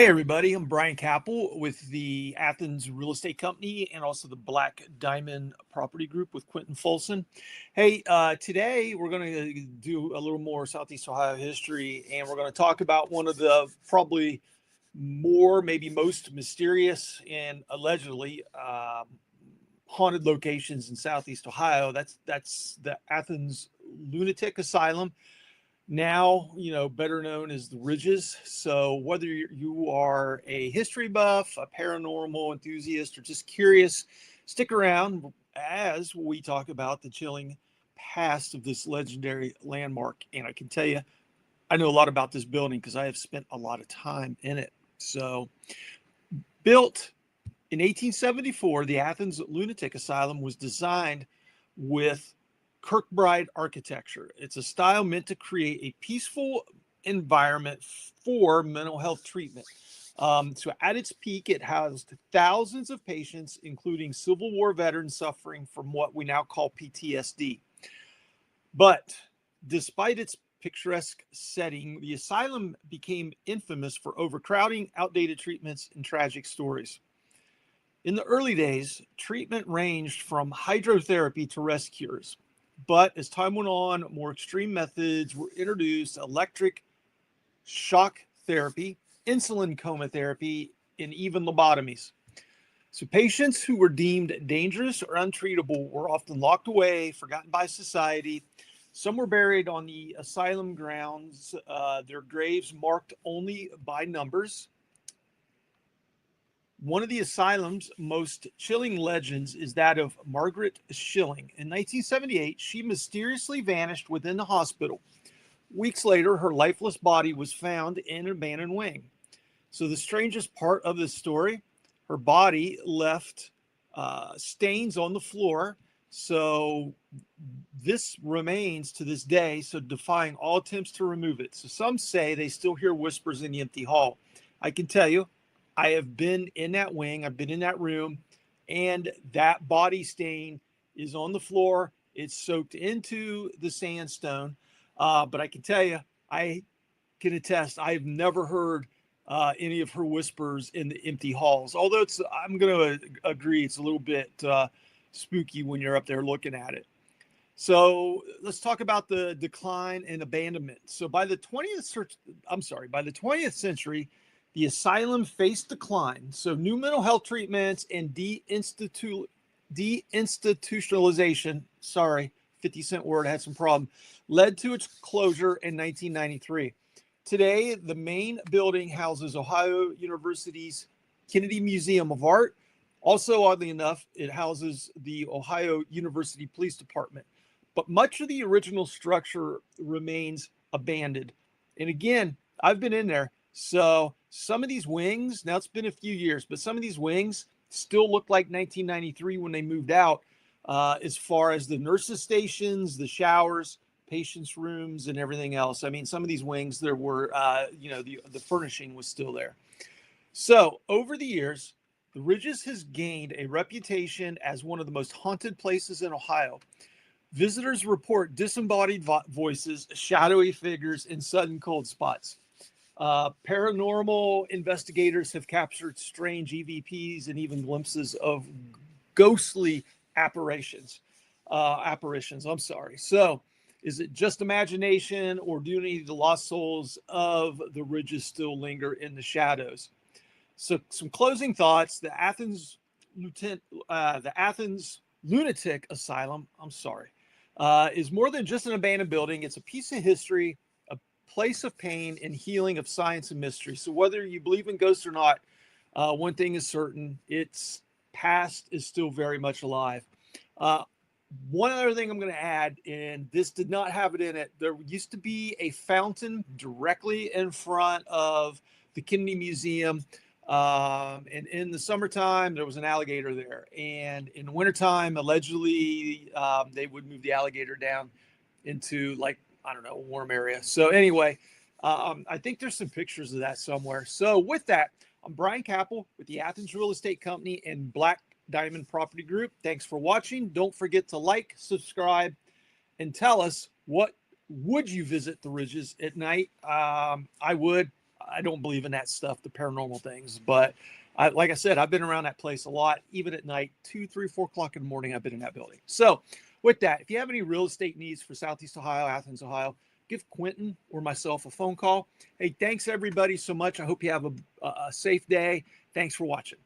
Hey everybody, I'm Brian Kapple with the Athens Real Estate Company and also the Black Diamond Property Group with Quentin Folsom. Hey, today we're going to do a little more Southeast Ohio history, and we're going to talk about one of the probably maybe most mysterious and allegedly haunted locations in Southeast Ohio. That's the Athens Lunatic Asylum, now better known as the Ridges. So whether you are a history buff, a paranormal enthusiast, or just curious, stick around as we talk about the chilling past of this legendary landmark. And I can tell you, I know a lot about this building because I have spent a lot of time in it. So built in 1874, the Athens Lunatic Asylum was designed with Kirkbride architecture. It's a style meant to create a peaceful environment for mental health treatment. So at its peak, it housed thousands of patients, including Civil War veterans suffering from what we now call PTSD. But despite its picturesque setting, the asylum became infamous for overcrowding, outdated treatments, and tragic stories. In the early days, treatment ranged from hydrotherapy to rest cures. But as time went on, more extreme methods were introduced: electric shock therapy, insulin coma therapy, and even lobotomies. So patients who were deemed dangerous or untreatable were often locked away, forgotten by society. Some were buried on the asylum grounds, their graves marked only by numbers. One of the asylum's most chilling legends is that of Margaret Schilling. In 1978, she mysteriously vanished within the hospital. Weeks later, her lifeless body was found in an abandoned wing. So the strangest part of this story, her body left stains on the floor. So this remains to this day, so defying all attempts to remove it. So some say they still hear whispers in the empty hall. I can tell you, I have been in that wing, I've been in that room, and that body stain is on the floor. It's soaked into the sandstone. But I can tell you, I can attest, I've never heard any of her whispers in the empty halls. Although I'm going to agree, it's a little bit spooky when you're up there looking at it. So let's talk about the decline and abandonment. So by the 20th century, the asylum faced decline. So new mental health treatments and deinstitutionalization, 50-cent word, had some problem, led to its closure in 1993. Today, the main building houses Ohio University's Kennedy Museum of Art. Also, oddly enough, it houses the Ohio University Police Department. But much of the original structure remains abandoned. And again, I've been in there. So some of these wings, now it's been a few years, but some of these wings still look like 1993 when they moved out, as far as the nurses' stations, the showers, patients' rooms, and everything else. I mean, some of these wings, there were, the furnishing was still there. So over the years, the Ridges has gained a reputation as one of the most haunted places in Ohio. Visitors report disembodied voices, shadowy figures, and sudden cold spots. Paranormal investigators have captured strange EVPs and even glimpses of ghostly apparitions. So, is it just imagination, or do any of the lost souls of the Ridges still linger in the shadows? So, some closing thoughts: the Athens Lunatic Asylum, is more than just an abandoned building. It's a piece of history, place of pain and healing, of science and mystery. So whether you believe in ghosts or not, one thing is certain: its past is still very much alive. One other thing I'm going to add, and this did not have it in it, there used to be a fountain directly in front of the Kennedy Museum. And in the summertime, there was an alligator there. And in the wintertime, allegedly, they would move the alligator down into, a warm area. So anyway, I think there's some pictures of that somewhere. So with that, I'm Brian Kapple with the Athens Real Estate Company and Black Diamond Property Group. Thanks for watching. Don't forget to like, subscribe, and tell us, what would you visit the Ridges at night? I would. I don't believe in that stuff, the paranormal things. But like I said, I've been around that place a lot, even at night, 2, 3, 4 o'clock in the morning. I've been in that building. So with that, if you have any real estate needs for Southeast Ohio, Athens, Ohio, give Quentin or myself a phone call. Hey, thanks everybody so much. I hope you have a safe day. Thanks for watching.